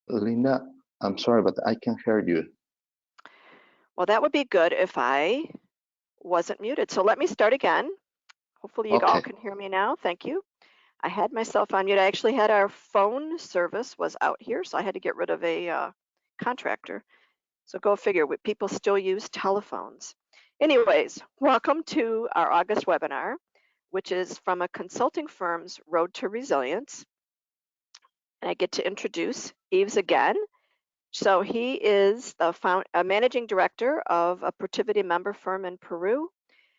Linda, I'm sorry, but I can't hear you. Well, that would be good if I wasn't muted. So let me start again. Hopefully you all can hear me now. Thank you. I had myself on mute. I actually had our phone service was out here, so I had to get rid of a contractor. So go figure, people still use telephones. Anyways, welcome to our August webinar, which is from a consulting firm's Road to Resilience. And I get to introduce Yves again. So he is a managing director of a Protiviti member firm in Peru.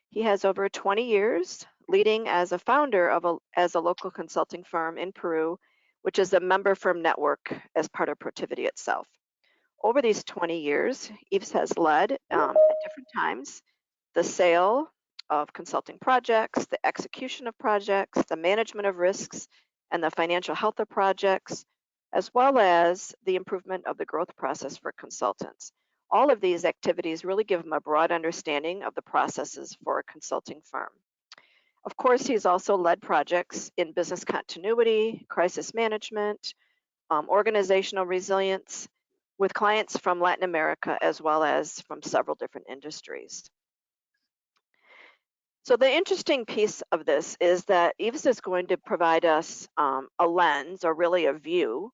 He has over 20 years leading as a founder of as a local consulting firm in Peru, which is a member firm network as part of Protiviti itself. Over these 20 years, Yves has led at different times the sale of consulting projects, the execution of projects, the management of risks, and the financial health of projects, as well as the improvement of the growth process for consultants. All of these activities really give him a broad understanding of the processes for a consulting firm. Of course, he's also led projects in business continuity, crisis management, organizational resilience with clients from Latin America as well as from several different industries. So the interesting piece of this is that Yves is going to provide us a lens, or really a view,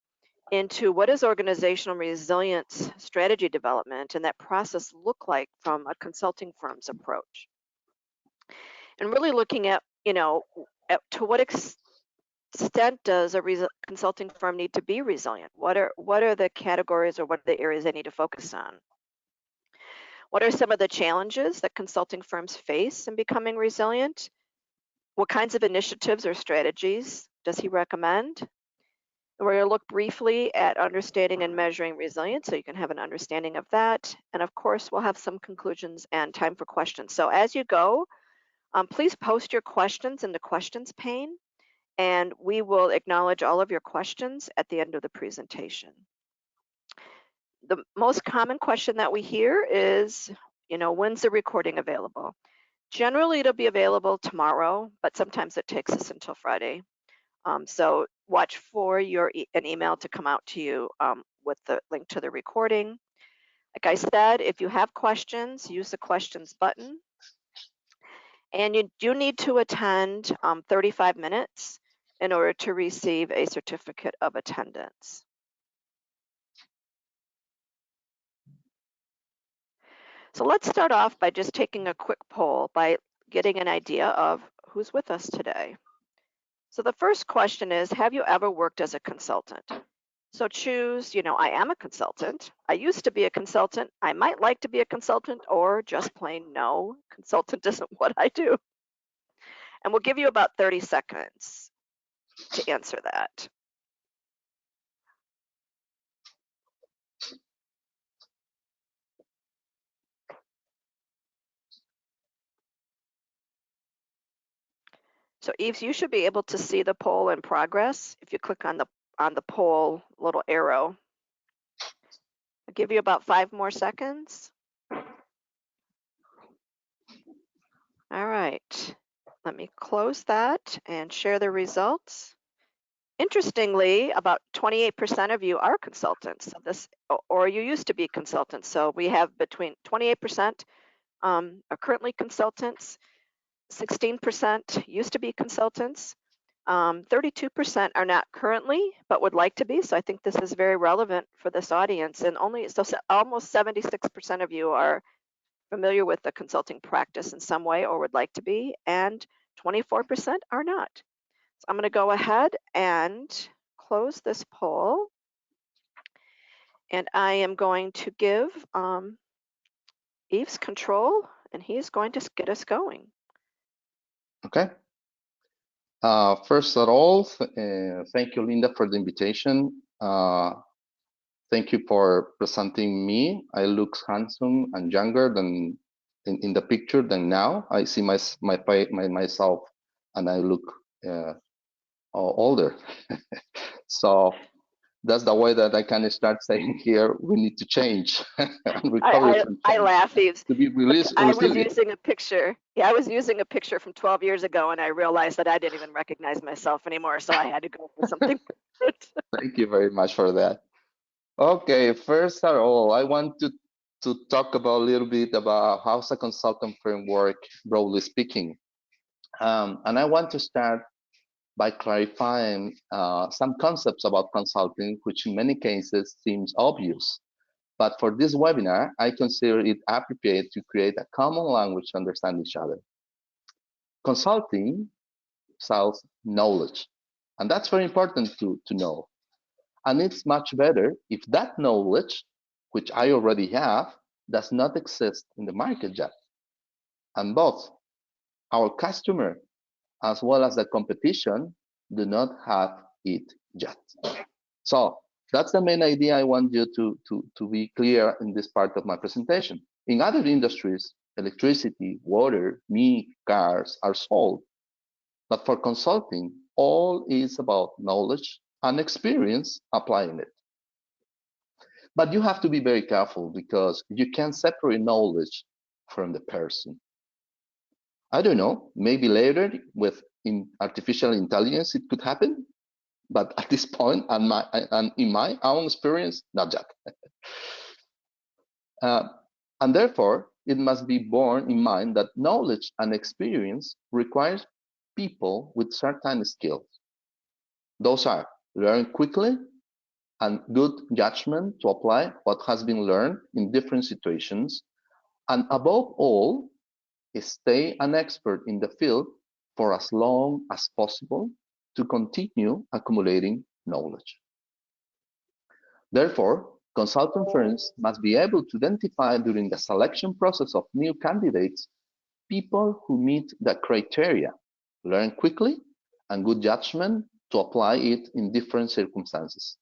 into what is organizational resilience strategy development and that process look like from a consulting firm's approach. And really looking at, to what extent does a consulting firm need to be resilient? What are the categories or what are the areas they need to focus on? What are some of the challenges that consulting firms face in becoming resilient? What kinds of initiatives or strategies does he recommend? And we're going to look briefly at understanding and measuring resilience so you can have an understanding of that. And of course, we'll have some conclusions and time for questions. So as you go, please post your questions in the questions pane, and we will acknowledge all of your questions at the end of the presentation. The most common question that we hear is, when's the recording available? Generally, it'll be available tomorrow, but sometimes it takes us until Friday. So watch for an email to come out to you with the link to the recording. Like I said, if you have questions, use the questions button. And you do need to attend 35 minutes in order to receive a certificate of attendance. So let's start off by just taking a quick poll by getting an idea of who's with us today. So the first question is, have you ever worked as a consultant? So choose, I am a consultant. I used to be a consultant. I might like to be a consultant, or just plain no, consultant isn't what I do. And we'll give you about 30 seconds to answer that. So Yves, you should be able to see the poll in progress if you click on the poll little arrow. I'll give you about 5 more seconds. All right, let me close that and share the results. Interestingly, about 28% of you are consultants, or you used to be consultants. So we have between 28% are currently consultants, 16% used to be consultants, 32% are not currently, but would like to be. So I think this is very relevant for this audience. And almost 76% of you are familiar with the consulting practice in some way or would like to be, and 24% are not. So I'm going to go ahead and close this poll. And I am going to give Yves control, and he's going to get us going. Okay. First of all, thank you, Linda, for the invitation. Thank you for presenting me. I look handsome and younger than in the picture than now. I see myself, and I look older. So that's the way that I can start saying here, we need to change and recover I, from I change laugh, Yves. to be I was resilient. using a picture. Yeah, I was using a picture from 12 years ago, and I realized that I didn't even recognize myself anymore. So I had to go for something different. Thank you very much for that. Okay, first of all, I want to talk about a little bit about how's a consultant framework, broadly speaking. And I want to start by clarifying some concepts about consulting, which in many cases seems obvious. But for this webinar, I consider it appropriate to create a common language to understand each other. Consulting sells knowledge, and that's very important to know. And it's much better if that knowledge, which I already have, does not exist in the market yet. And both our customer as well as the competition do not have it yet. So that's the main idea I want you to be clear in this part of my presentation. In other industries, electricity, water, meat, cars are sold. But for consulting, all is about knowledge and experience applying it. But you have to be very careful because you can separate knowledge from the person. I don't know, maybe later with artificial intelligence it could happen, but at this point, and in my own experience, not yet. And therefore, it must be borne in mind that knowledge and experience requires people with certain skills. Those are learn quickly and good judgment to apply what has been learned in different situations, and above all, stay an expert in the field for as long as possible to continue accumulating knowledge. Therefore, consulting firms must be able to identify during the selection process of new candidates people who meet the criteria, learn quickly, and good judgment to apply it in different circumstances.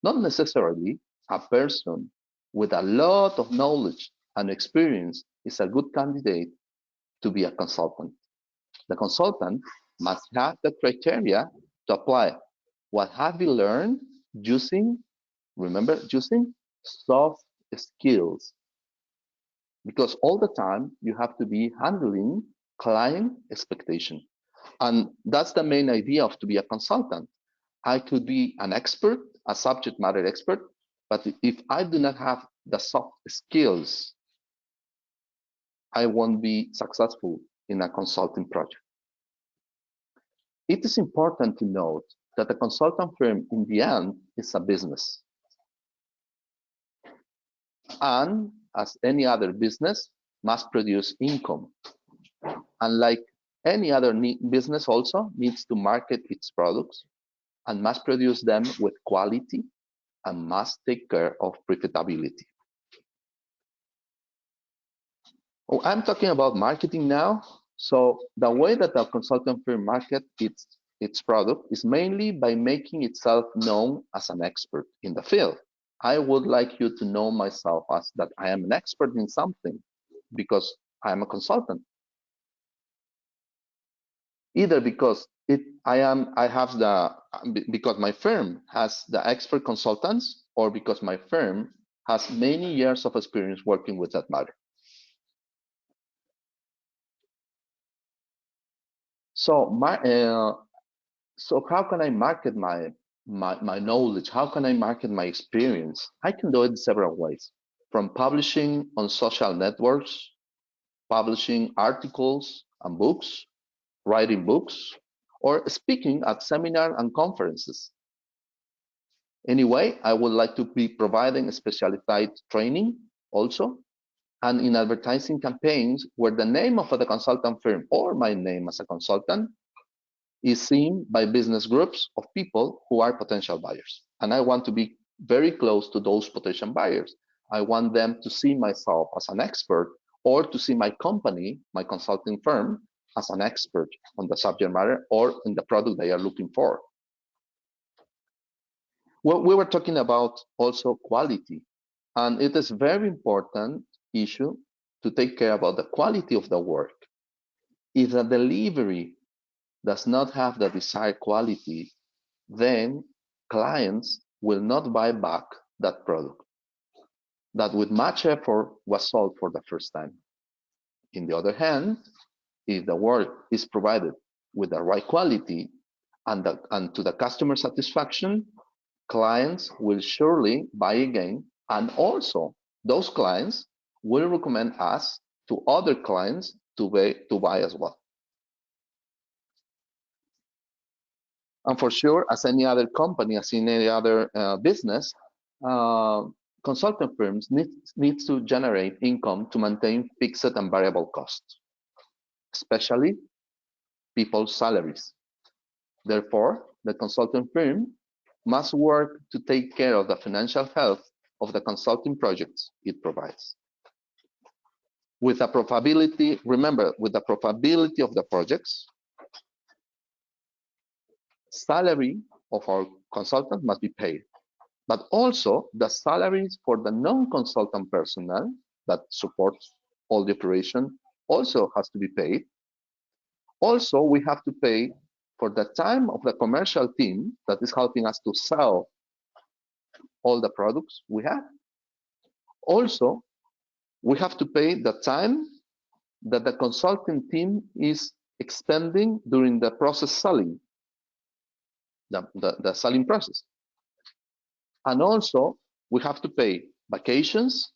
Not necessarily a person with a lot of knowledge and experience is a good candidate to be a consultant. The consultant must have the criteria to apply what have we learned using, remember, using soft skills. Because all the time you have to be handling client expectation. And that's the main idea of to be a consultant. I could be an expert, a subject matter expert, but if I do not have the soft skills, I won't be successful in a consulting project. It is important to note that a consultant firm in the end is a business. And as any other business, must produce income. And like any other business also needs to market its products and must produce them with quality and must take care of profitability. Oh, I'm talking about marketing now. So the way that a consultant firm markets its product is mainly by making itself known as an expert in the field. I would like you to know myself as that I am an expert in something because I am a consultant. Either because because my firm has the expert consultants, or because my firm has many years of experience working with that matter. So so how can I market my knowledge? How can I market my experience? I can do it in several ways, from publishing on social networks, publishing articles and books, writing books, or speaking at seminars and conferences. Anyway, I would like to be providing specialized training also, and in advertising campaigns where the name of the consultant firm or my name as a consultant is seen by business groups of people who are potential buyers. And I want to be very close to those potential buyers. I want them to see myself as an expert, or to see my company, my consulting firm, as an expert on the subject matter or in the product they are looking for. Well, we were talking about also quality, and it is very important issue to take care about the quality of the work. If the delivery does not have the desired quality, then clients will not buy back that product that with much effort was sold for the first time. On the other hand, if the work is provided with the right quality and to the customer satisfaction, clients will surely buy again, and also those clients will recommend us to other clients to buy as well. And for sure, as any other company, as in any other business, consulting firms need to generate income to maintain fixed and variable costs, especially people's salaries. Therefore, the consulting firm must work to take care of the financial health of the consulting projects it provides. With the profitability, remember, with the profitability of the projects, salary of our consultant must be paid, but also the salaries for the non-consultant personnel that supports all the operation also has to be paid. Also, we have to pay for the time of the commercial team that is helping us to sell all the products we have. Also, we have to pay the time that the consulting team is expending during the process selling, the selling process. And also, we have to pay vacations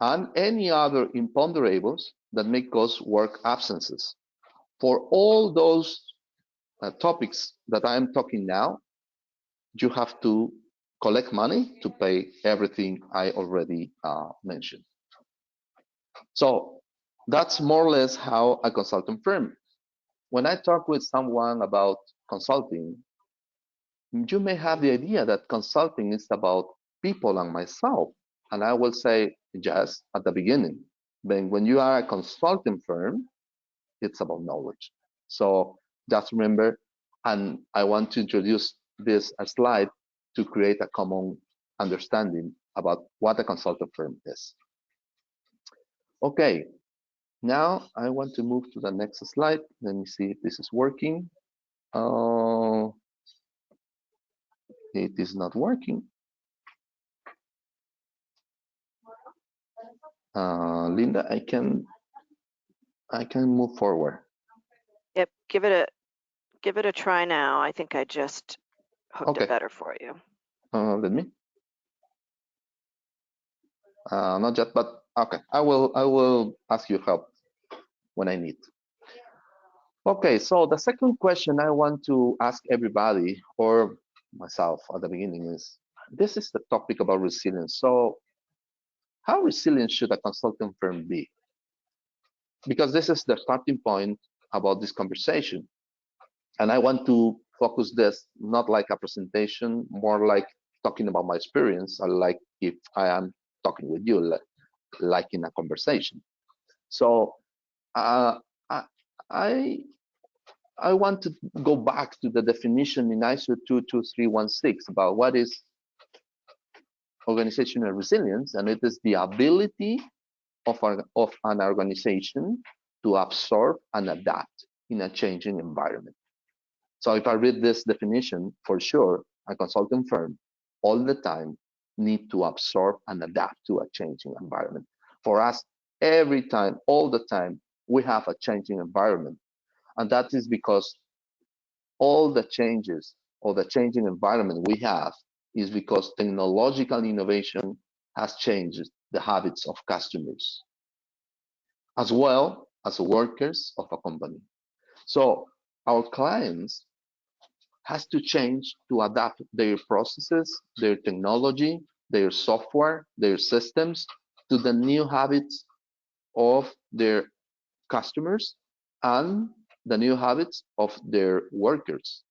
and any other imponderables that may cause work absences. For all those topics that I am talking now, you have to collect money to pay everything I already mentioned. So that's more or less how a consulting firm. When I talk with someone about consulting, you may have the idea that consulting is about people and myself. And I will say, yes, at the beginning. But when you are a consulting firm, it's about knowledge. So just remember, and I want to introduce this slide to create a common understanding about what a consulting firm is. Okay, now I want to move to the next slide. Let me see if this is working. It is not working. Linda, I can move forward. Yep, give it a try now. I think I just hooked it better for you. Let me. Not yet, but okay. I will ask you help when I need. Okay, so the second question I want to ask everybody or myself at the beginning is, this is the topic about resilience. So how resilient should a consulting firm be? Because this is the starting point about this conversation. And I want to focus this not like a presentation, more like talking about my experience, or like if I am talking with you, like in a conversation. So I want to go back to the definition in ISO 22316 about what is organizational resilience, and it is the ability of an organization to absorb and adapt in a changing environment. So if I read this definition, for sure, a consulting firm all the time need to absorb and adapt to a changing environment. For us, every time, all the time, we have a changing environment. And that is because all the changes or the changing environment we have is because technological innovation has changed the habits of customers, as well as workers of a company. So our clients has to change to adapt their processes, their technology, their software, their systems to the new habits of their customers and the new habits of their workers.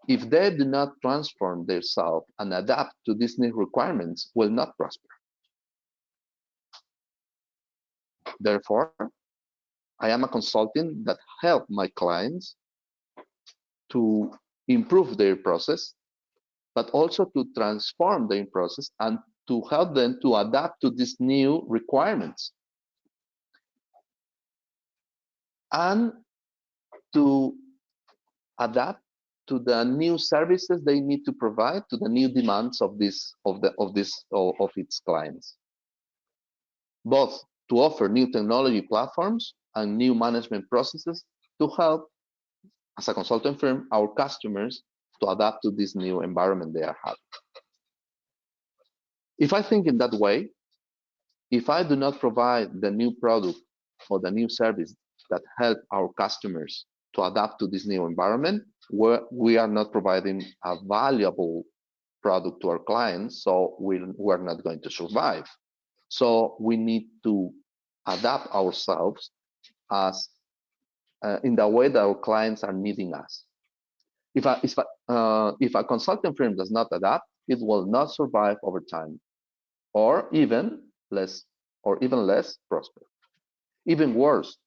If they do not transform themselves and adapt to these new requirements, will not prosper. Therefore, I am a consultant that help my clients to improve their process, but also to transform their process and to help them to adapt to these new requirements and to adapt to the new services they need to provide to the new demands of its clients, both to offer new technology platforms and new management processes to help, as a consulting firm, our customers to adapt to this new environment they are having. If I think in that way, if I do not provide the new product or the new service that help our customers to adapt to this new environment, we are not providing a valuable product to our clients, so we're not going to survive. So we need to adapt ourselves as in the way that our clients are needing us. If a consulting firm does not adapt, it will not survive over time, or even less prosper. Even worse,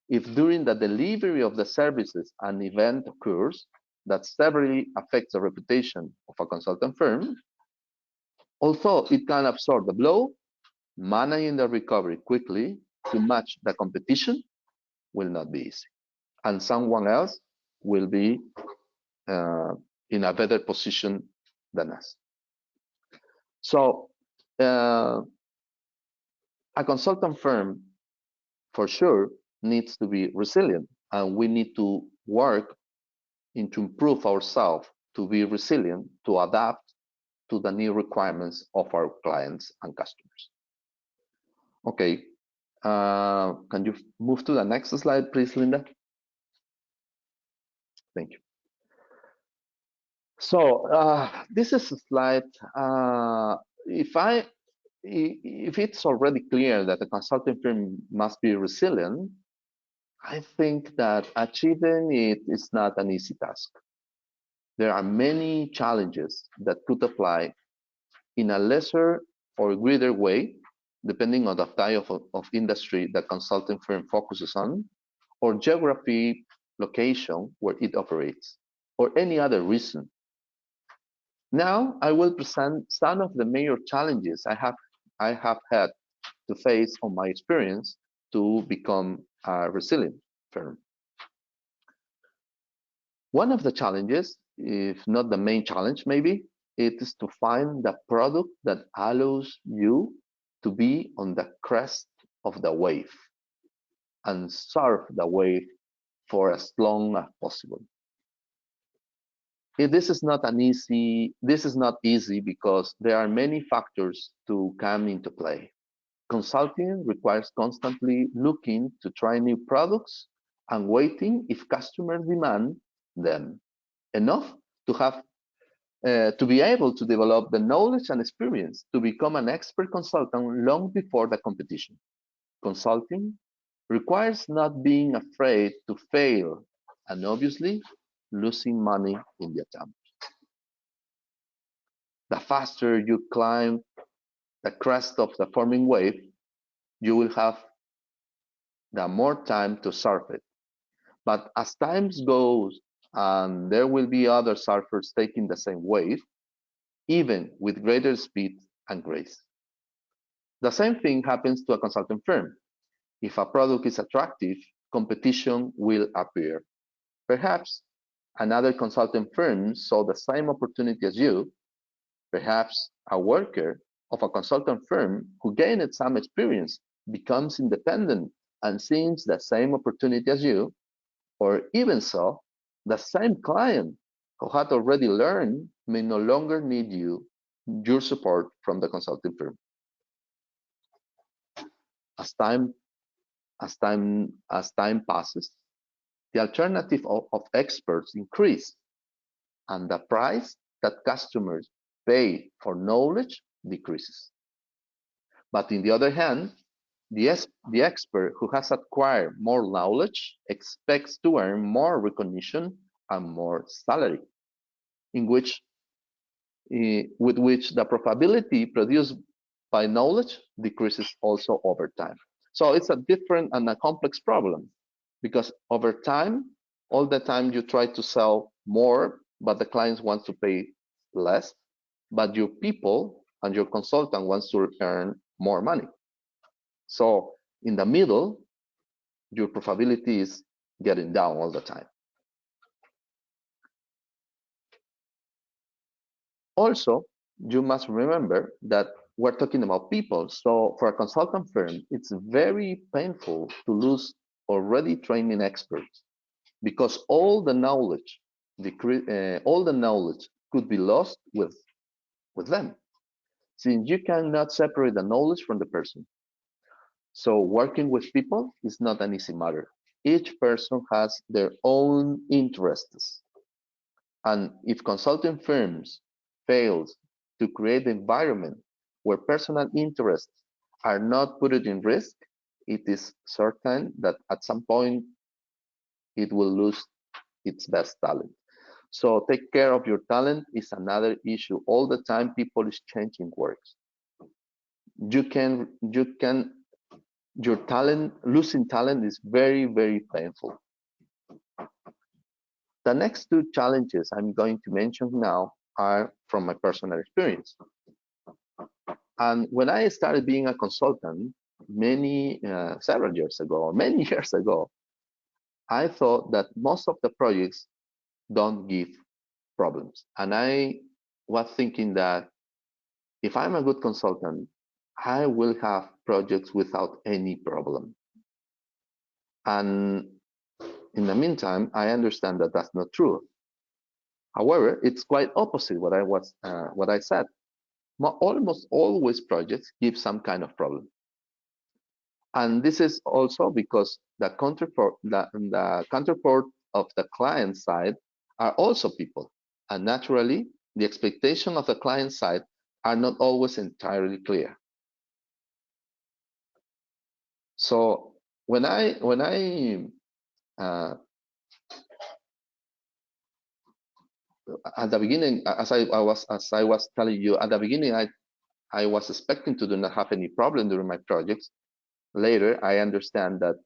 if during the delivery of the services an event occurs that severely affects the reputation of a consultant firm, although it can absorb the blow, managing the recovery quickly to match the competition will not be easy. And someone else will be in a better position than us. So a consultant firm, for sure, needs to be resilient, and we need to work to improve ourselves to be resilient, to adapt to the new requirements of our clients and customers. Okay, can you move to the next slide, please, Linda? Thank you. So this is a slide. If it's already clear that a consulting firm must be resilient, I think that achieving it is not an easy task. There are many challenges that could apply in a lesser or greater way, depending on the type of industry the consulting firm focuses on, or geography, location where it operates, or any other reason. Now, I will present some of the major challenges I have had to face on my experience to become a resilient firm. One of the challenges, if not the main challenge maybe, it is to find the product that allows you to be on the crest of the wave and surf the wave for as long as possible. This is not easy because there are many factors to come into play. Consulting requires constantly looking to try new products and waiting if customers demand them enough to have to be able to develop the knowledge and experience to become an expert consultant long before the competition. Consulting requires not being afraid to fail and obviously losing money in the attempt. The faster you climb the crest of the forming wave, you will have the more time to surf it. But as time goes and there will be other surfers taking the same wave, even with greater speed and grace. The same thing happens to a consulting firm. If a product is attractive, competition will appear. Perhaps another consulting firm saw the same opportunity as you. Perhaps a worker of a consultant firm who gained some experience becomes independent and sees the same opportunity as you, or even so, the same client who had already learned may no longer need your support from the consulting firm. As time passes, the alternative of experts increase, and the price that customers pay for knowledge decreases. But on the other hand, the expert who has acquired more knowledge expects to earn more recognition and more salary, with which the profitability produced by knowledge decreases also over time. So it's a different and a complex problem, because over time, all the time you try to sell more, but the clients want to pay less, but your people and your consultant wants to earn more money. So in the middle, your profitability is getting down all the time. Also, you must remember that we're talking about people. So for a consultant firm, it's very painful to lose already training experts because all the knowledge could be lost with them, since you cannot separate the knowledge from the person. So working with people is not an easy matter. Each person has their own interests. And if consulting firms fails to create an environment where personal interests are not put in risk, it is certain that at some point it will lose its best talent. So take care of your talent is another issue. All the time people is changing works. You can your talent losing talent is very, very painful. The next two challenges I'm going to mention now are from my personal experience. And when I started being a consultant several years ago, or many years ago, I thought that most of the projects don't give problems. And I was thinking that if I'm a good consultant, I will have projects without any problem. And in the meantime, I understand that that's not true. However, it's quite opposite what I said. Almost always projects give some kind of problem. And this is also because the counterpart of the client side are also people. And naturally, the expectation of the client side are not always entirely clear. So when I at the beginning, as I was telling you at the beginning, I was expecting to do not have any problem during my projects. Later, I understand that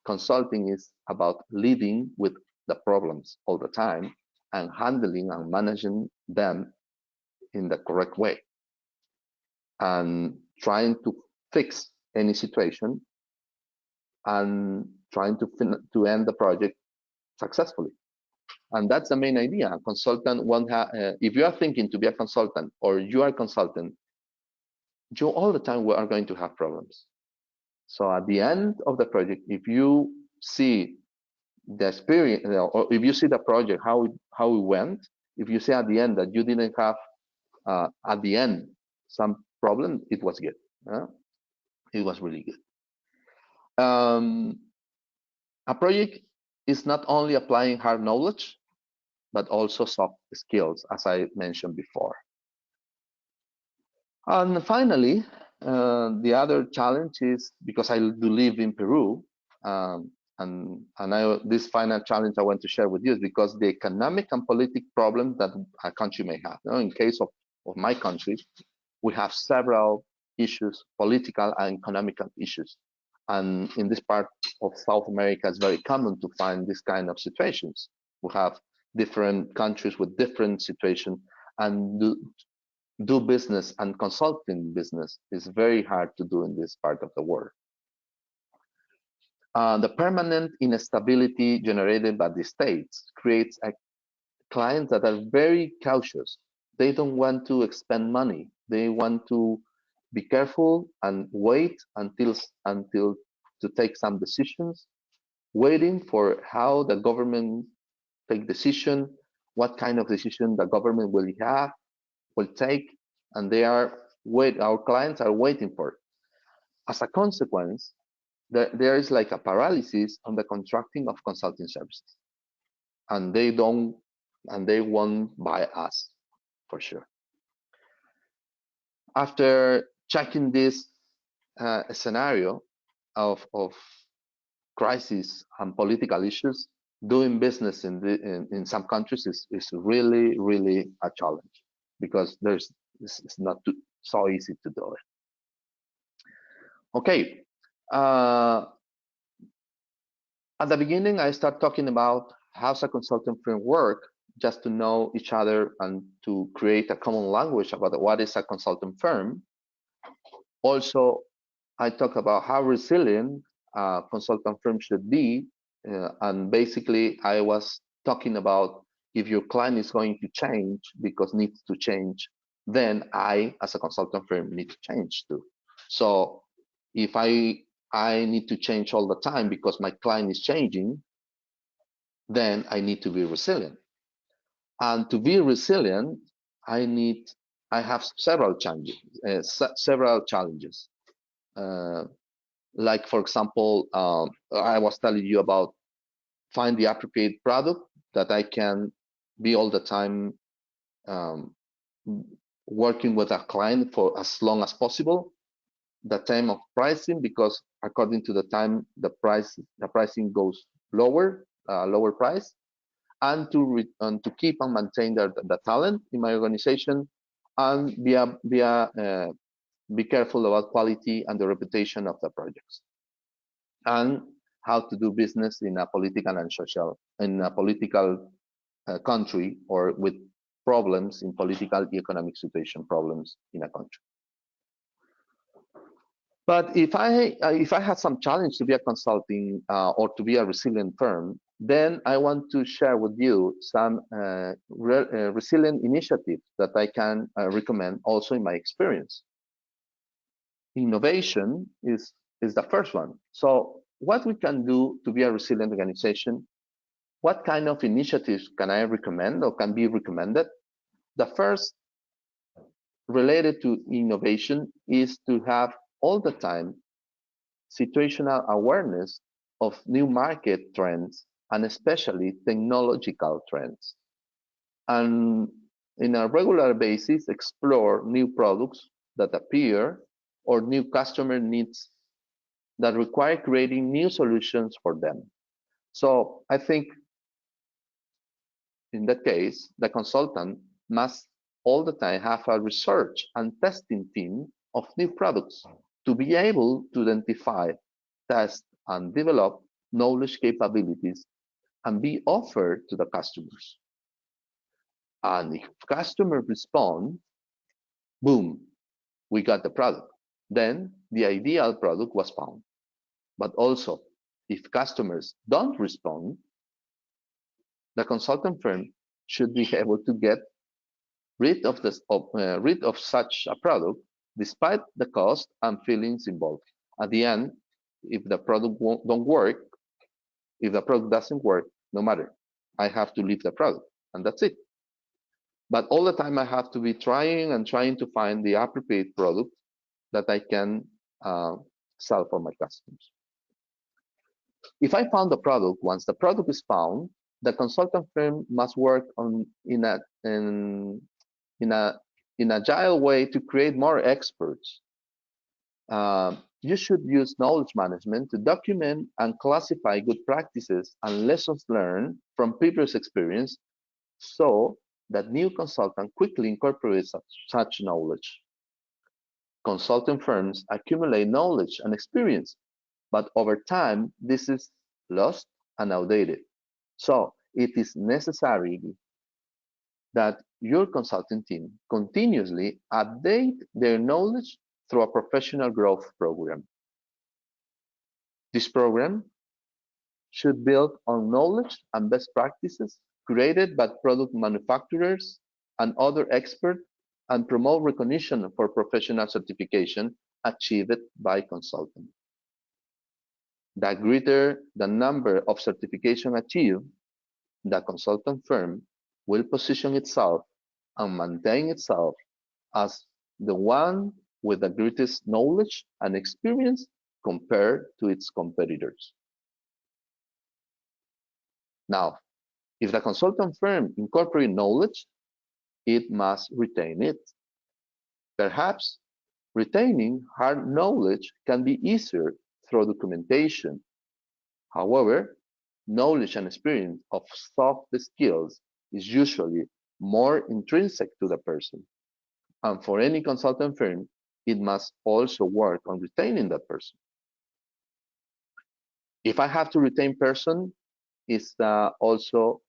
consulting is about leading with the problems all the time and handling and managing them in the correct way and trying to fix any situation and trying to end the project successfully. And that's the main idea. A consultant won't have, if you are thinking to be a consultant or you are a consultant, you all the time are going to have problems. So at the end of the project, if you see the experience, or if you see the project, how it went, if you see at the end that you didn't have at the end some problem, it was good. It was really good. A project is not only applying hard knowledge, but also soft skills, as I mentioned before. And finally, the other challenge is because I do live in Peru, this final challenge I want to share with you is because the economic and political problems that a country may have. In case of my country, we have several issues, political and economical issues. And in this part of South America, it's very common to find this kind of situations. We have different countries with different situations, and do business and consulting business is very hard to do in this part of the world. The permanent instability generated by the states creates clients that are very cautious. They don't want to expend money. They want to be careful and wait until to take some decisions, waiting for how the government take decision, what kind of decision the government will take, and our clients are waiting for it. As a consequence, there is like a paralysis on the contracting of consulting services, and they won't buy us for sure. After checking this scenario of crisis and political issues, doing business in some countries is really, really a challenge because it's not so easy to do it. Okay. At the beginning, I start talking about how's a consulting framework just to know each other and to create a common language about what is a consulting firm. Also, I talk about how resilient a consultant firm should be. And basically, I was talking about if your client is going to change because needs to change, then I, as a consultant firm, need to change too. So if I need to change all the time because my client is changing, then I need to be resilient. And to be resilient, I have several challenges. Like for example, I was telling you about find the appropriate product that I can be all the time um, working with a client for as long as possible. The time of pricing, because according to the time, the pricing goes lower, lower price, and to keep and maintain the talent in my organization, and be careful about quality and the reputation of the projects, and how to do business in a political and social in a political country, or with problems in political economic situation problems in a country. But if I had some challenge to be a consulting or to be a resilient firm, then I want to share with you some resilient initiatives that I can recommend also in my experience. Innovation is the first one. So what we can do to be a resilient organization, what kind of initiatives can I recommend or can be recommended? The first related to innovation is to have all the time situational awareness of new market trends and especially technological trends. And in a regular basis, explore new products that appear or new customer needs that require creating new solutions for them. So I think in that case, the consultant must all the time have a research and testing team of new products to be able to identify, test, and develop knowledge capabilities and be offered to the customers. And if customers respond, boom, we got the product. Then the ideal product was found. But also, if customers don't respond, the consultant firm should be able to get rid of such a product despite the cost and feelings involved. At the end, if the product don't work, if the product doesn't work, no matter, I have to leave the product, and that's it. But all the time I have to be trying to find the appropriate product that I can sell for my customers. If I found the product, once the product is found, the consultant firm must work in an agile way to create more experts. You should use knowledge management to document and classify good practices and lessons learned from previous experience so that new consultant quickly incorporates such knowledge. Consulting firms accumulate knowledge and experience, but over time, this is lost and outdated. So it is necessary that your consulting team continuously update their knowledge through a professional growth program. This program should build on knowledge and best practices created by product manufacturers and other experts and promote recognition for professional certification achieved by consultants. The greater the number of certification achieved, the consultant firm will position itself and maintain itself as the one with the greatest knowledge and experience compared to its competitors. Now, if the consultant firm incorporates knowledge, it must retain it. Perhaps retaining hard knowledge can be easier through documentation. However, knowledge and experience of soft skills is usually more intrinsic to the person. And for any consultant firm, it must also work on retaining that person. If I have to retain person, it's also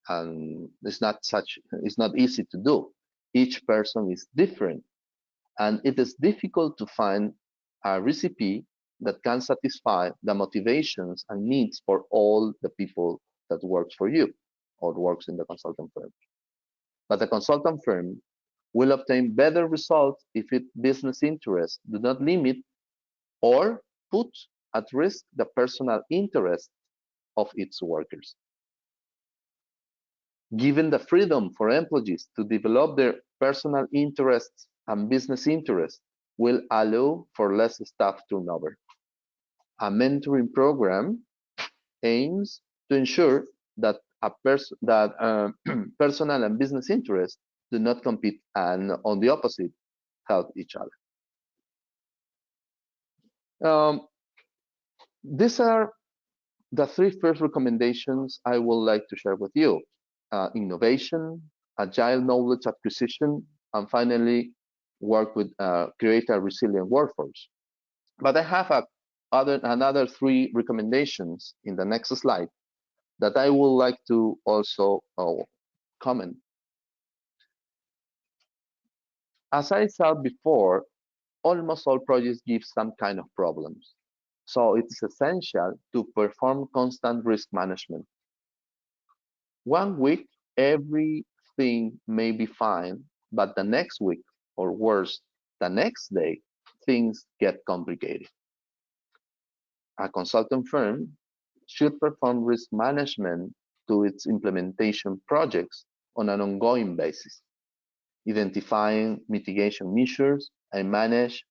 and it's not easy to do. Each person is different, and it is difficult to find a recipe that can satisfy the motivations and needs for all the people that works for you. or works in the consultant firm. But the consultant firm will obtain better results if its business interests do not limit or put at risk the personal interests of its workers. Given the freedom for employees to develop their personal interests and business interests will allow for less staff turnover. A mentoring program aims to ensure that personal and business interests do not compete and, on the opposite, help each other. These are the three first recommendations I would like to share with you. Innovation, agile knowledge acquisition, and finally, work with create a resilient workforce. But I have another three recommendations in the next slide that I would like to also comment. As I said before, almost all projects give some kind of problems. So it's essential to perform constant risk management. 1 week, everything may be fine, but the next week, or worse, the next day, things get complicated. A consultant firm should perform risk management to its implementation projects on an ongoing basis, identifying mitigation measures and manage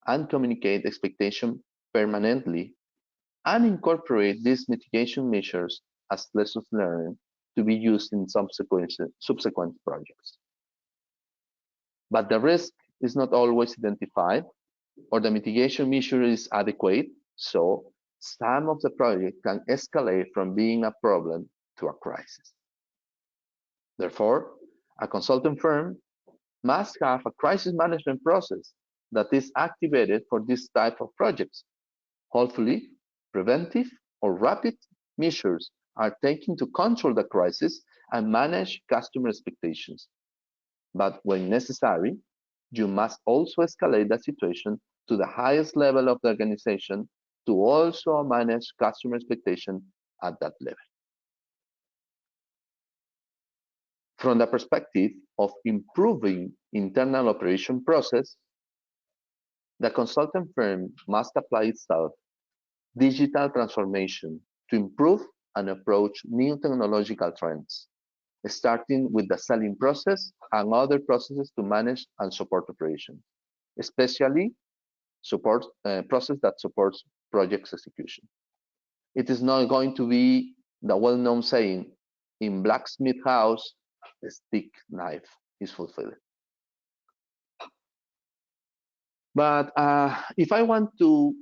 and communicate expectations permanently and incorporate these mitigation measures as lessons learned to be used in subsequent projects. But the risk is not always identified or the mitigation measure is adequate, so some of the project can escalate from being a problem to a crisis. Therefore, a consulting firm must have a crisis management process that is activated for this type of projects. Hopefully, preventive or rapid measures are taken to control the crisis and manage customer expectations. But when necessary, you must also escalate the situation to the highest level of the organization to also manage customer expectation at that level. From the perspective of improving internal operation process, the consultant firm must apply itself digital transformation to improve and approach new technological trends, starting with the selling process and other processes to manage and support operations, especially process that supports project execution. It is not going to be the well-known saying, in blacksmith house, the stick knife is fulfilled. But if I want to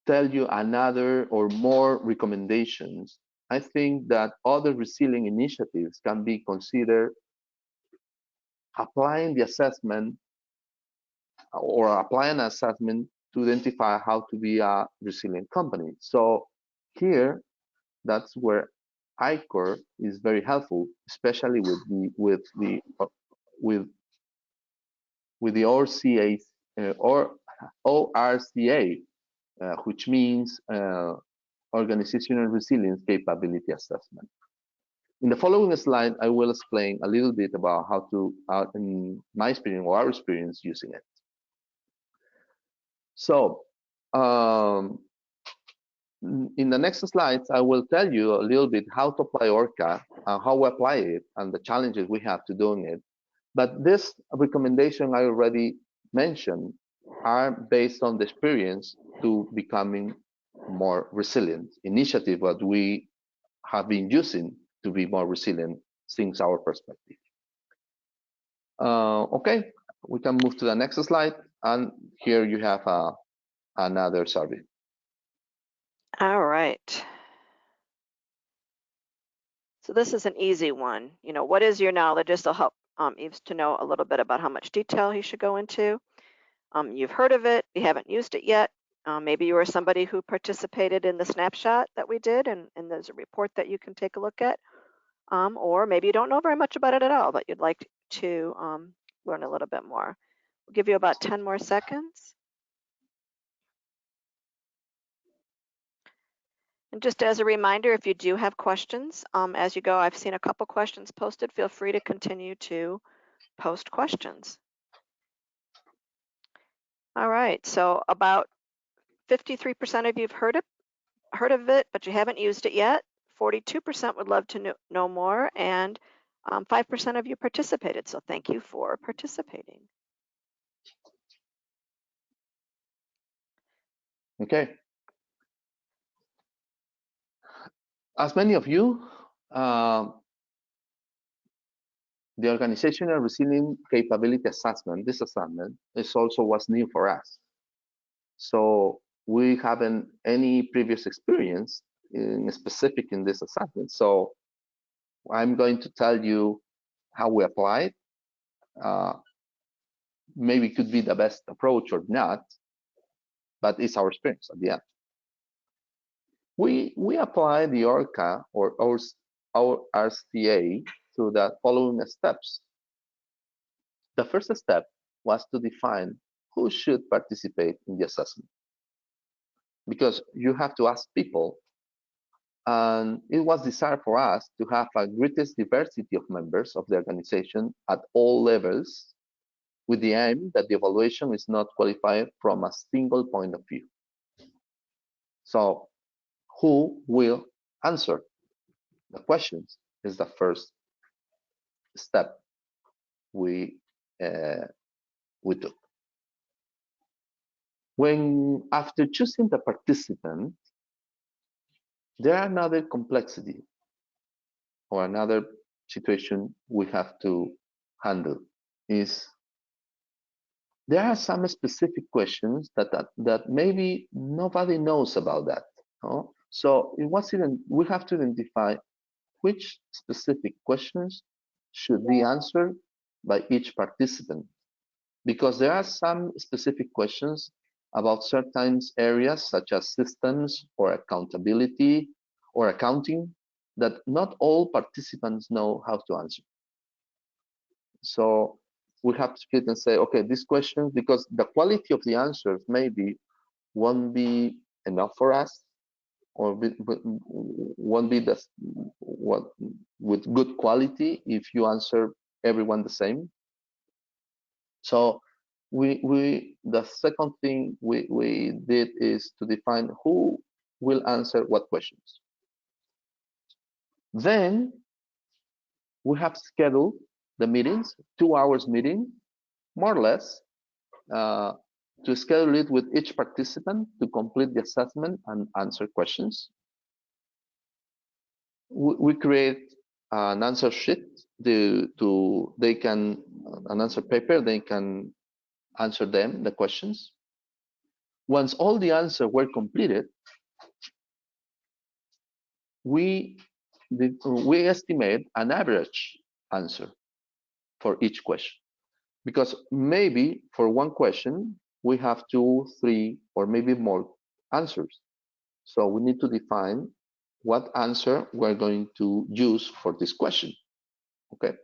tell you another or more recommendations, I think that other resilient initiatives can be considered applying the assessment or applying an assessment to identify how to be a resilient company. So here, that's where ICOR is very helpful, especially with the ORCA or ORCA, which means Organizational Resilience Capability Assessment. In the following slide, I will explain a little bit about how to, in my experience or our experience using it. So, in the next slides, I will tell you a little bit how to apply ORCA and how we apply it and the challenges we have to doing it. But this recommendation I already mentioned are based on the experience to becoming more resilient initiative that we have been using to be more resilient since our perspective. Okay, we can move to the next slide, and here you have another survey. All right. So this is an easy one. You know, what is your knowledge? This will help Yves to know a little bit about how much detail he should go into. You've heard of it, you haven't used it yet. Maybe you are somebody who participated in the snapshot that we did, and there's a report that you can take a look at. Or maybe you don't know very much about it at all, but you'd like to learn a little bit more. We'll give you about 10 more seconds. And just as a reminder, if you do have questions as you go, I've seen a couple questions posted. Feel free to continue to post questions. All right, so about 53% of you have heard of it, but you haven't used it yet. 42% would love to know more, and 5% of you participated. So thank you for participating. Okay. As many of you, the organizational resilience capability assessment, this assessment, is also was new for us. So we haven't any previous experience in specific in this assessment. So I'm going to tell you how we apply it. Maybe it could be the best approach or not, but it's our experience at the end. We apply the ORCA or our RCA through the following steps. The first step was to define who should participate in the assessment, because you have to ask people, and it was desired for us to have a greatest diversity of members of the organization at all levels, with the aim that the evaluation is not qualified from a single point of view. So who will answer the questions is the first step we took. When after choosing the participant, there are another complexity or another situation we have to handle is there are some specific questions that maybe nobody knows about that. No? So we have to identify which specific questions should be answered by each participant, because there are some specific questions about certain areas such as systems or accountability or accounting that not all participants know how to answer. So we have to fit and say, okay, these questions, because the quality of the answers maybe won't be enough for us, or won't be with good quality if you answer everyone the same. So the second thing we did is to define who will answer what questions. Then we have scheduled the meetings, 2 hours meeting, more or less, to schedule it with each participant to complete the assessment and answer questions. We create an answer sheet an answer paper, they can answer the questions. Once all the answers were completed, we estimate an average answer for each question, because maybe for one question we have 2, 3, or maybe more answers. So we need to define what answer we're going to use for this question. Okay.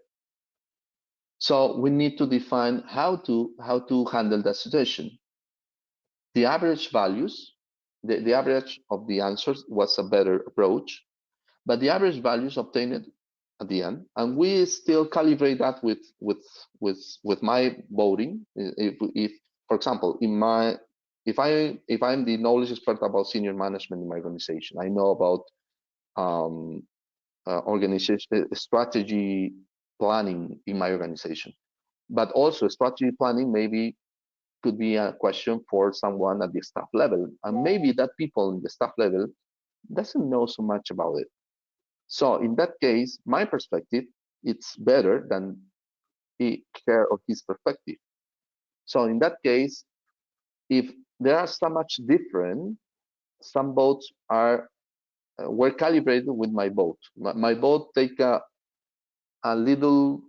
So we need to define how to handle that situation. The average values, the average of the answers was a better approach, but the average values obtained at the end, and we still calibrate that with my voting. If for example, if I'm the knowledge expert about senior management in my organization, I know about organization strategy planning in my organization, but also strategy planning maybe could be a question for someone at the staff level, and maybe that people in the staff level doesn't know so much about it. So in that case, my perspective, it's better than her or his perspective. So in that case, if there are so much different, some votes were calibrated with my vote. My vote take a little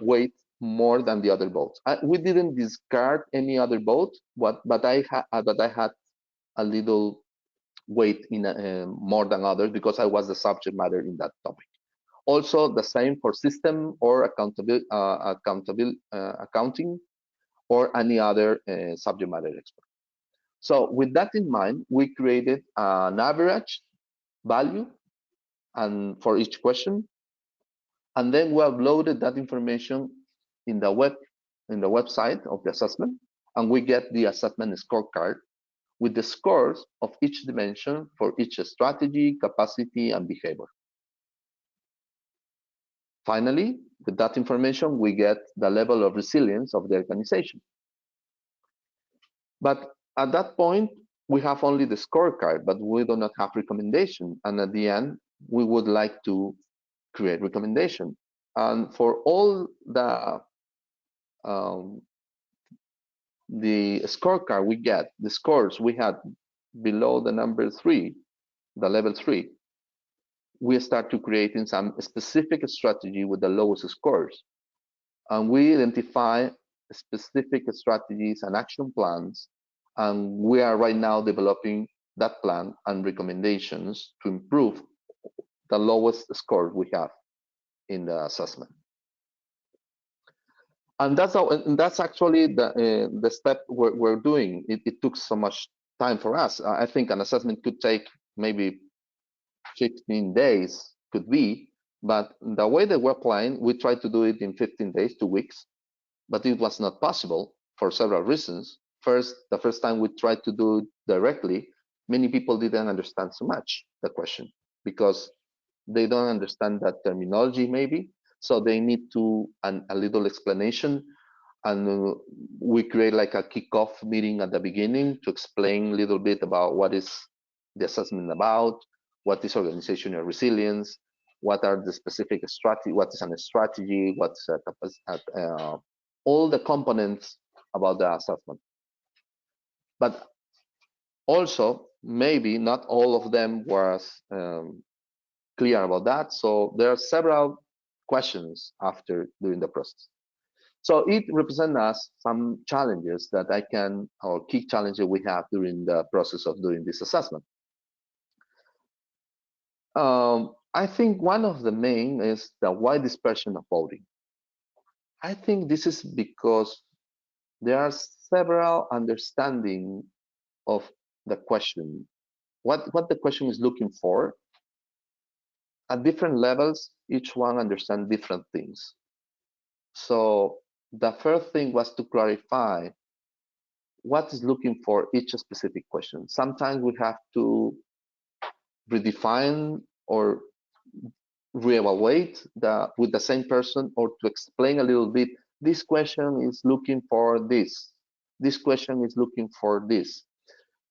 weight more than the other votes. We didn't discard any other vote, but I had a little weight in more than others because I was the subject matter in that topic. Also, the same for system or accounting or any other subject matter expert. So with that in mind, we created an average value and for each question. And then we uploaded that information in the website of the assessment, and we get the assessment scorecard with the scores of each dimension for each strategy, capacity, and behavior. Finally, with that information, we get the level of resilience of the organization. But at that point, we have only the scorecard, but we do not have recommendation. And at the end, we would like to create recommendation. And for all the scorecard we get, the scores we had below the number 3, the level 3, we start to creating some specific strategy with the lowest scores. And we identify specific strategies and action plans. And we are right now developing that plan and recommendations to improve the lowest score we have in the assessment. And that's actually the step we're doing. It took so much time for us. I think an assessment could take maybe 15 days, could be, but the way that we're applying, we tried to do it in 15 days, 2 weeks, but it was not possible for several reasons. First, the first time we tried to do it directly, many people didn't understand so much the question because they don't understand that terminology maybe, so they need a little explanation. And we create like a kickoff meeting at the beginning to explain a little bit about what is the assessment about, what is organizational resilience, what are the specific strategy, what is a strategy, what's all the components about the assessment. But also, maybe not all of them was clear about that. So there are several questions after doing the process. So it represents us some challenges that or key challenges we have during the process of doing this assessment. I think one of the main is the wide dispersion of voting. I think this is because there are several understanding of the question, what the question is looking for. At different levels, each one understands different things. So the first thing was to clarify what is looking for each specific question. Sometimes we have to redefine or reevaluate with the same person, or to explain a little bit, this question is looking for this. This question is looking for this.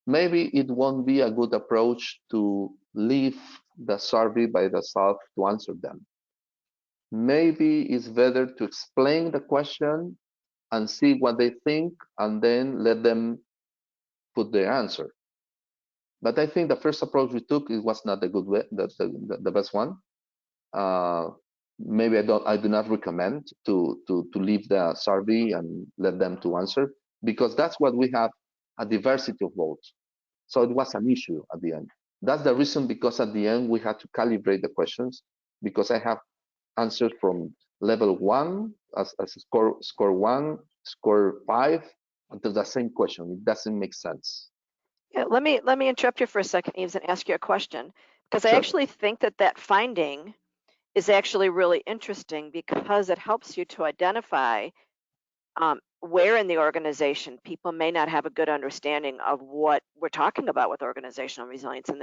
Maybe it won't be a good approach to leave the survey by themselves to answer them. Maybe it's better to explain the question and see what they think, and then let them put their answer. But I think the first approach we took, it was not the good way, the best one. Maybe I do not recommend to leave the survey and let them to answer, because that's what we have, a diversity of votes. So it was an issue at the end. That's the reason, because at the end we had to calibrate the questions, because I have answers from level 1 as score 1, score 5, until the same question. It doesn't make sense. Yeah, let me interrupt you for a second, Yves, and ask you a question, because I actually think that finding is actually really interesting, because it helps you to identify where in the organization people may not have a good understanding of what we're talking about with organizational resilience, and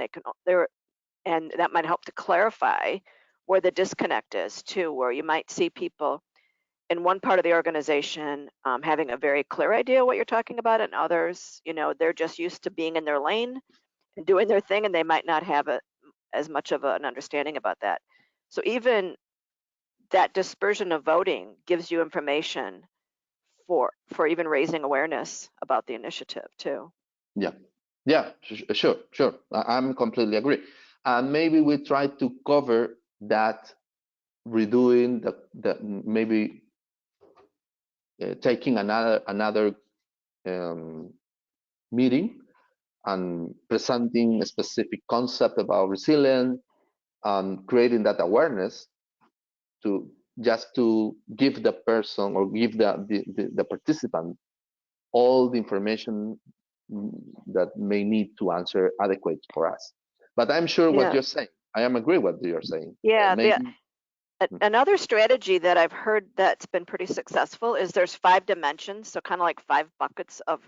and that might help to clarify where the disconnect is too, where you might see people in one part of the organization having a very clear idea what you're talking about, and others, they're just used to being in their lane and doing their thing, and they might not have as much of an understanding about that. So even that dispersion of voting gives you information for even raising awareness about the initiative too. Yeah, sure. I'm completely agree. And maybe we try to cover that, redoing maybe taking another meeting and presenting a specific concept about resilience, and creating that awareness to give the person, or give the participant all the information that may need to answer adequate for us. But I'm sure what Yeah. you're saying. I am agree what you're saying. Yeah, Maybe. another strategy that I've heard that's been pretty successful is there's 5 dimensions, so kind of like 5 buckets of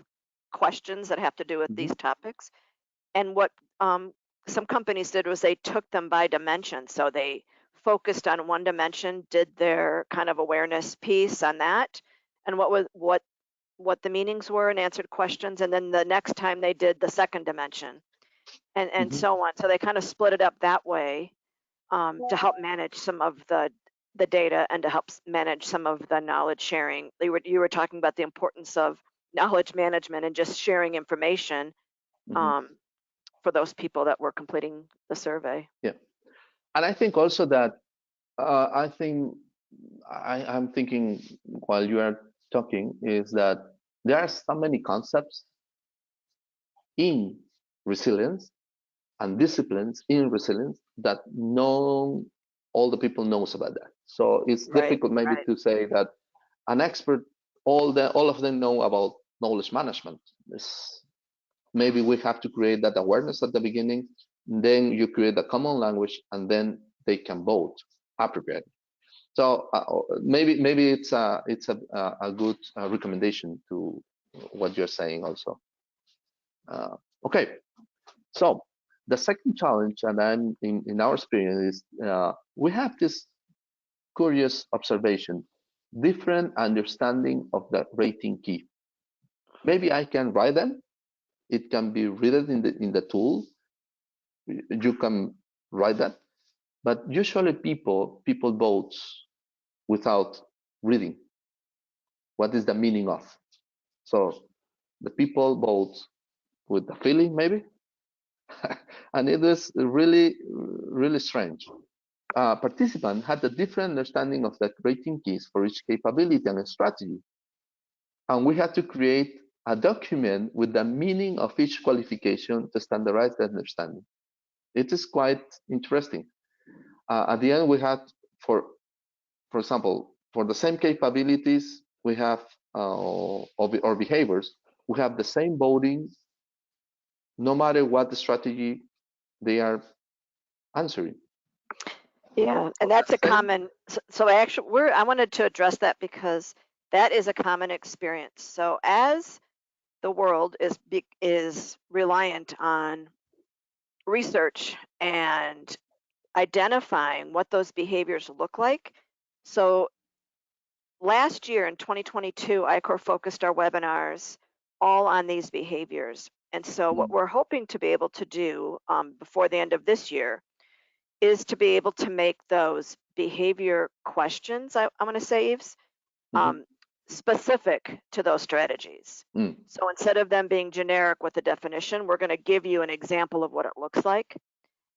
questions that have to do with these topics. And what some companies did was they took them by dimension. So they focused on one dimension, did their kind of awareness piece on that, and what the meanings were, and answered questions. And then the next time they did the second dimension, and so on. So they kind of split it up that way to help manage some of the data and to help manage some of the knowledge sharing. You were talking about the importance of knowledge management and just sharing information for those people that were completing the survey. Yeah, and I think also that I'm thinking while you are talking is that there are so many concepts in resilience and disciplines in resilience that no all the people knows about that. So it's difficult maybe to say that an expert all of them know about knowledge management. Maybe we have to create that awareness at the beginning, then you create a common language, and then they can vote appropriately. So maybe it's a good recommendation to what you're saying also. Okay, so the second challenge, and I'm in our experience, is we have this curious observation, different understanding of the rating key. Maybe I can write them. It can be written in the tool. You can write that, but usually people vote without reading. What is the meaning of? So the people vote with the feeling, maybe, and it is really strange. Participant had a different understanding of the rating keys for each capability and strategy, and we had to create a document with the meaning of each qualification to standardize that understanding. It is quite interesting. At the end, we had, for example, for the same capabilities, we have or behaviors, we have the same voting, no matter what the strategy they are answering. Yeah, and that's a common. So actually, I wanted to address that because that is a common experience. So as the world is reliant on research and identifying what those behaviors look like. So last year in 2022, ICOR focused our webinars all on these behaviors. And so what we're hoping to be able to do before the end of this year is to be able to make those behavior questions, I want to say, Yves, specific to those strategies. So instead of them being generic with the definition, we're going to give you an example of what it looks like,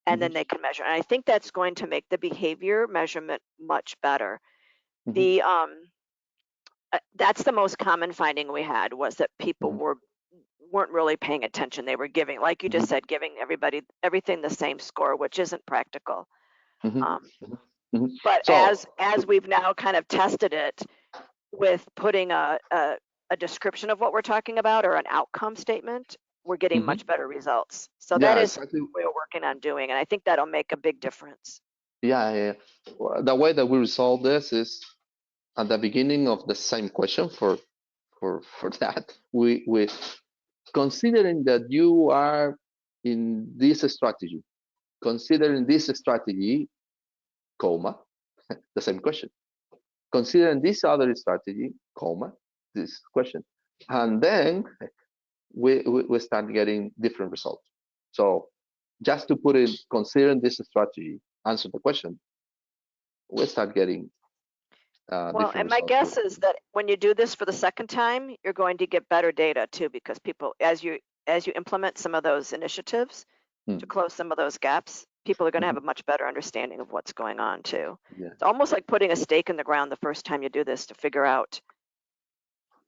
and then they can measure. And I think that's going to make the behavior measurement much better. The that's the most common finding we had, was that people weren't really paying attention. They were giving, like you just said, giving everything the same score, which isn't practical. But so, as we've now kind of tested it with putting a description of what we're talking about, or an outcome statement, we're getting much better results. So that is exactly what we're working on doing, and I think that'll make a big difference. Yeah. The way that we resolve this is at the beginning of the same question for that. We considering that you are in this strategy, considering this strategy, comma, the same question. Considering this other strategy, comma, this question. And then we start getting different results. So just to put it, considering this strategy, answer the question, we start getting well, and my guess is that when you do this for the second time, you're going to get better data too, because people, as you implement some of those initiatives to close some of those gaps, people are going to have a much better understanding of what's going on too. Yeah. It's almost like putting a stake in the ground the first time you do this to figure out,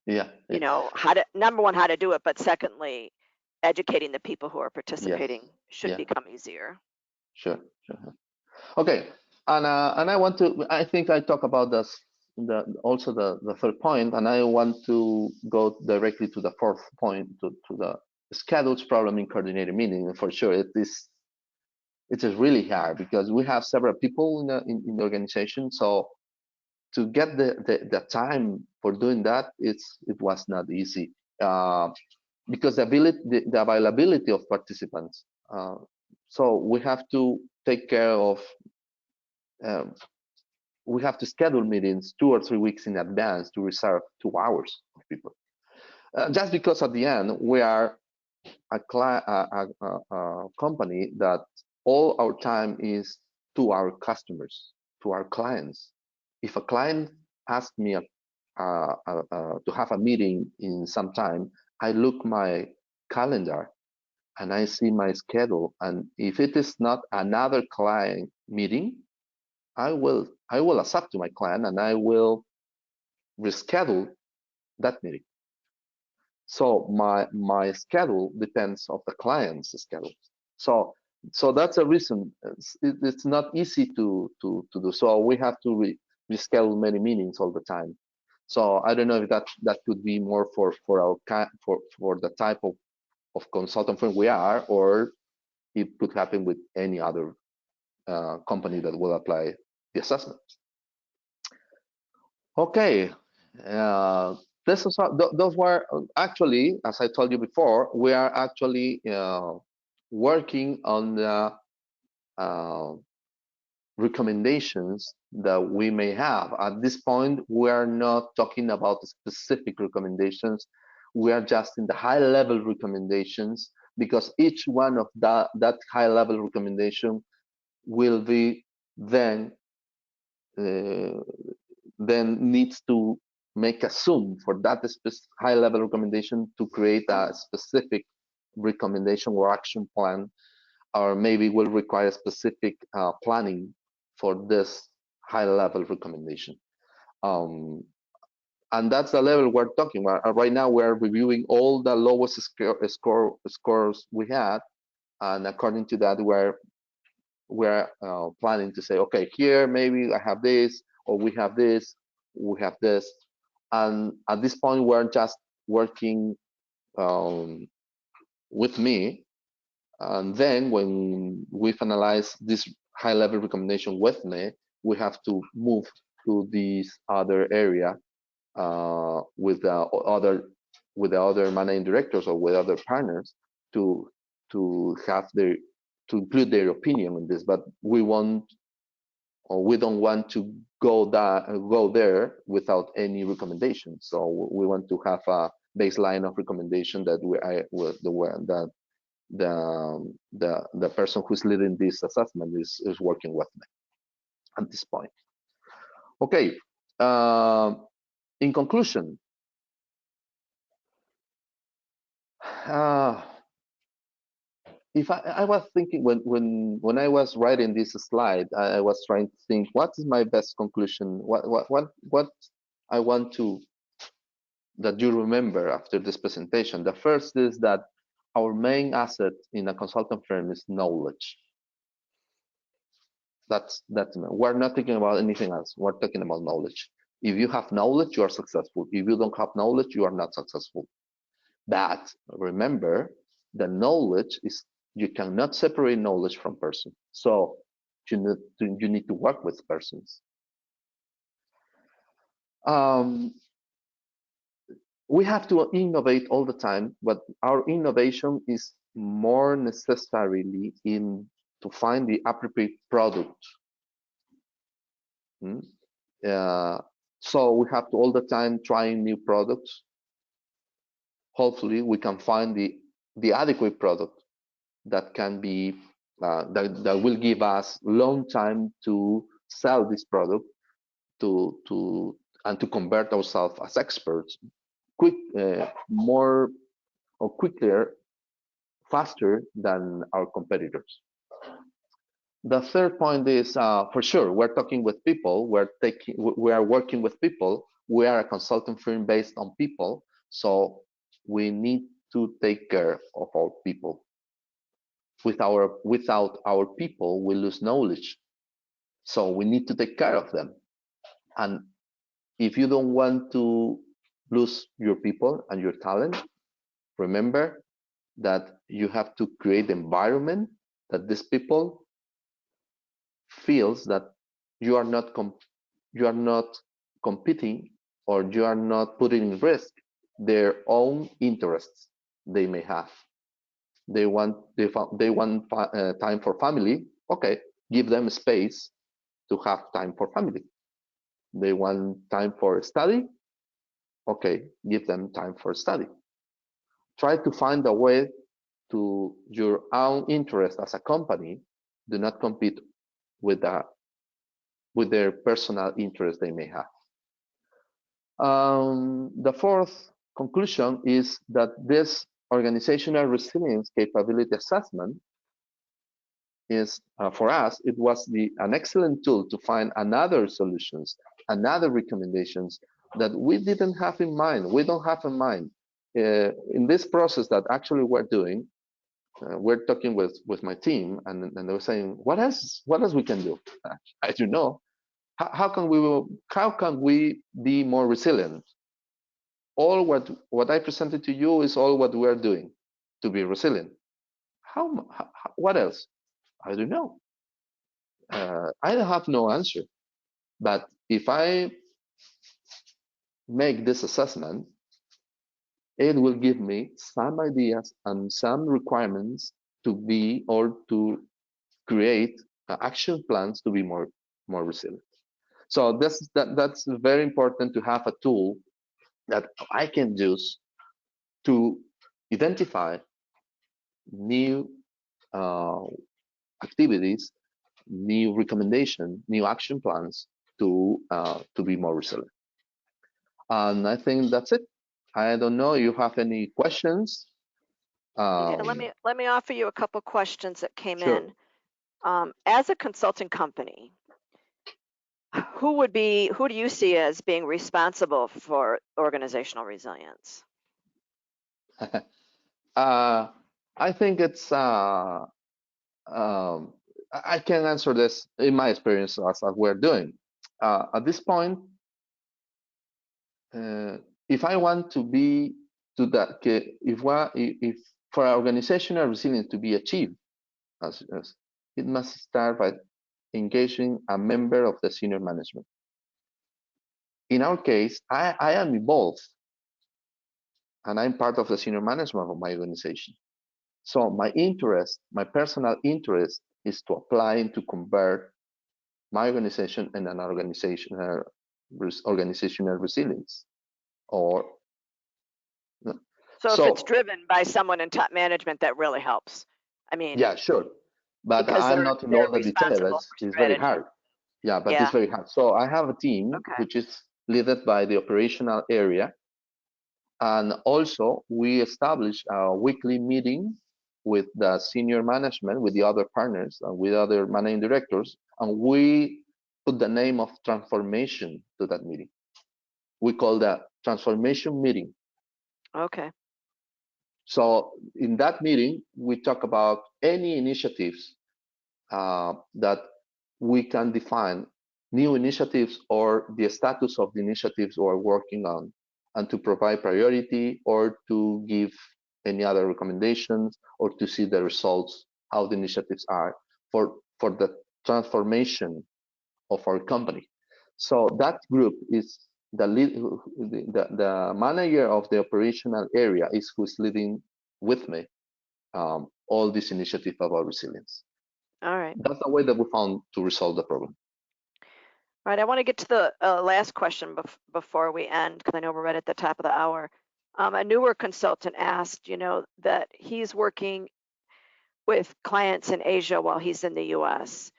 you know, number one, how to do it, but secondly, educating the people who are participating should become easier. Sure. Okay, and I think I talk about this, also the third point, and I want to go directly to the fourth point, to the schedules problem in coordinated meeting. For sure, it is it is really hard because we have several people in the organization. So to get the time for doing that, it was not easy because the availability of participants. So we have to take care of. Um, we have to schedule meetings 2 or 3 weeks in advance to reserve 2 hours of people. Just because at the end we are a company that all our time is to our customers, to our clients. If a client asks me to have a meeting in some time, I look my calendar and I see my schedule. And if it is not another client meeting, I will accept to my client and I will reschedule that meeting. So my schedule depends of the client's schedule. So that's a reason it's not easy to do. So we have to reschedule many meetings all the time. So I don't know if that could be more for our for the type of consultant firm we are, or it could happen with any other company that will apply the assessment. Okay, this is those were actually, as I told you before, we are actually working on the uh, recommendations that we may have. At this point, we are not talking about specific recommendations. We are just in the high-level recommendations because each one of that high-level recommendation will be then needs to make a zoom for that high-level recommendation to create a specific recommendation or action plan, or maybe will require specific planning for this high-level recommendation. And that's the level we're talking about. Right now, we're reviewing all the lowest scores we had, and according to that, we're planning to say, okay, here maybe I have this, or we have this, we have this, and at this point we're just working with me, and then when we finalize this high-level recommendation with me, we have to move to this other area with the other managing directors or with other partners to include their opinion on this. But we don't want to go there without any recommendations. So we want to have a baseline of recommendation that the person who's leading this assessment is working with me at this point. Okay. In conclusion, if I was thinking when I was writing this slide, I was trying to think what is my best conclusion, what I want to that you remember after this presentation. The first is that our main asset in a consultant firm is knowledge. That's we're not thinking about anything else. We're talking about knowledge. If you have knowledge, you are successful. If you don't have knowledge, you are not successful. But remember, the knowledge is, you cannot separate knowledge from person. So you need to work with persons. We have to innovate all the time, but our innovation is more necessarily to find the appropriate product. So we have to all the time trying new products. Hopefully we can find the adequate product that can be that will give us long time to sell this product and to convert ourselves as experts more or quicker, faster than our competitors. The third point is for sure we're talking with people. We are working with people. We are a consulting firm based on people, so we need to take care of our people. Without our people, we lose knowledge. So we need to take care of them. And if you don't want to lose your people and your talent, remember that you have to create the environment that these people feels that you are not competing, or you are not putting in risk their own interests they may have. They want time for family. Okay, give them space to have time for family. They want time for study. Okay, give them time for study. Try to find a way to your own interest as a company. Do not compete with their personal interest they may have. The fourth conclusion is that this organizational resilience capability assessment is, for us, it was an excellent tool to find another solutions, another recommendations that we didn't have in mind. We don't have in mind in this process that actually we're doing. We're talking with my team, and they were saying, what else we can do? I don't know. How can we be more resilient? All what I presented to you is all what we're doing to be resilient. What else? I don't know. I have no answer. But if I make this assessment, it will give me some ideas and some requirements to be, or to create action plans to be more resilient. So that's very important, to have a tool that I can use to identify new activities, new recommendation, new action plans to be more resilient. And I think that's it. I don't know if you have any questions. Yeah, let me offer you a couple questions that came Sure. in. As a consulting company, who do you see as being responsible for organizational resilience? I think it's I can answer this in my experience as we're doing. At this point, if I want to be to that, if for organizational resilience to be achieved, as it must start by engaging a member of the senior management. In our case, I am involved, and I'm part of the senior management of my organization. So my interest, my personal interest, is to apply and to convert my organization in an organizational resilience. Or so if it's driven by someone in top management, that really helps. I mean, yeah, sure, but I'm not in all the detail. It's very hard. Yeah, but it's very hard. So I have a team which is led by the operational area, and also we establish a weekly meeting with the senior management, with the other partners, and with other managing directors, and we put the name of transformation to that meeting. We call that transformation meeting. Okay. So in that meeting, we talk about any initiatives that we can define, new initiatives or the status of the initiatives we're working on, and to provide priority, or to give any other recommendations, or to see the results, how the initiatives are for the transformation of our company. So that group is the lead, the manager of the operational area is who's leading with me all this initiative about resilience. All right. That's the way that we found to resolve the problem. All right. I want to get to the last question before we end, because I know we're right at the top of the hour. A newer consultant asked, that he's working with clients in Asia while he's in the U.S.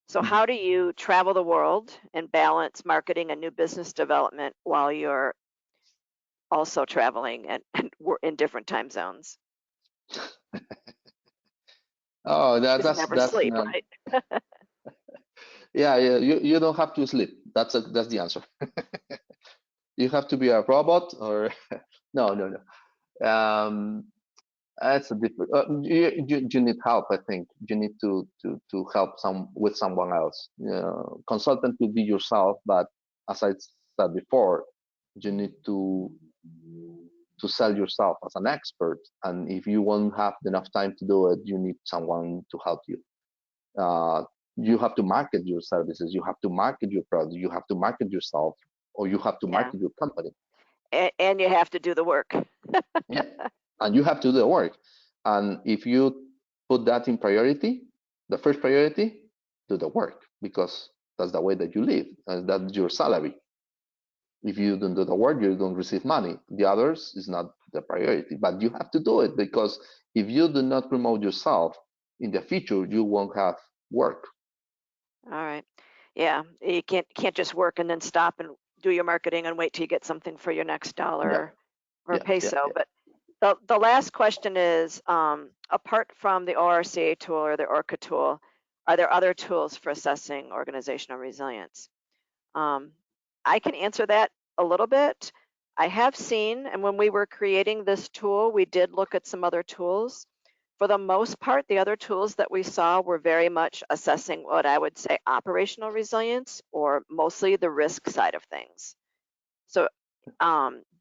So how do you travel the world and balance marketing and new business development while you're also traveling and we're in different time zones? Oh, that's never sleep, right? Yeah, you don't have to sleep. That's the answer. You have to be a robot, or no. That's a different. You need help. I think you need to help with someone else. Consultant could be yourself, but as I said before, you need to sell yourself as an expert. And if you won't have enough time to do it, you need someone to help you. you have to market your services, you have to market your product, you have to market yourself, or you have to Yeah. market your company. And you have to do the work. Yeah, and you have to do the work. And if you put that in priority, the first priority, do the work, because that's the way that you live, and that's your salary. If you don't do the work, you don't receive money. The others is not the priority, but you have to do it, because if you do not promote yourself in the future, you won't have work. All right. Yeah, you can't just work and then stop and do your marketing and wait till you get something for your next Yeah, dollar or yeah, yeah, peso. yeah. But the last question is, apart from the ORCA tool or the ORCA tool, are there other tools for assessing organizational resilience? I can answer that a little bit. I have seen, and when we were creating this tool, we did look at some other tools. For the most part, the other tools that we saw were very much assessing what I would say operational resilience, or mostly the risk side of things. So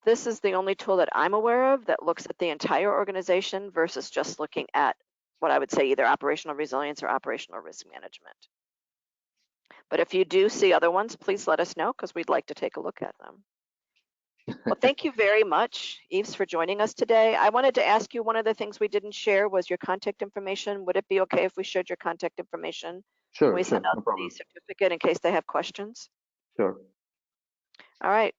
this is the only tool that I'm aware of that looks at the entire organization versus just looking at what I would say either operational resilience or operational risk management. But if you do see other ones, please let us know, because we'd like to take a look at them. Well, thank you very much, Yves, for joining us today. I wanted to ask you, one of the things we didn't share was your contact information. Would it be okay if we shared your contact information when Sure, we sure, send out no the problem. certificate in case they have questions? Sure. All right.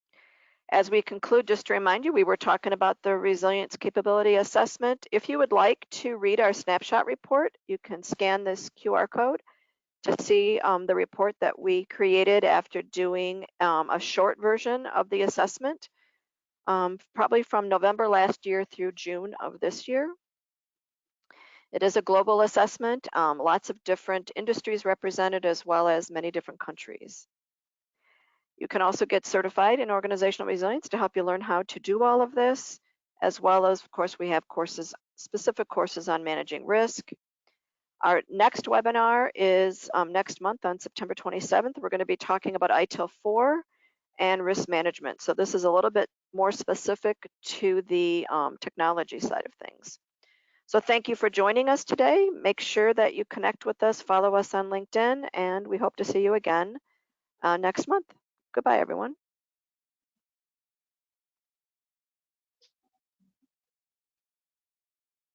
As we conclude, just to remind you, we were talking about the resilience capability assessment. If you would like to read our snapshot report, you can scan this QR code to see the report that we created after doing a short version of the assessment, probably from November last year through June of this year. It is a global assessment, lots of different industries represented, as well as many different countries. You can also get certified in organizational resilience to help you learn how to do all of this, as well as, of course, we have courses, specific courses on managing risk. Our next webinar is next month on September 27th. We're going to be talking about ITIL 4 and risk management. So this is a little bit more specific to the technology side of things. So thank you for joining us today. Make sure that you connect with us, follow us on LinkedIn, and we hope to see you again next month. Goodbye, everyone.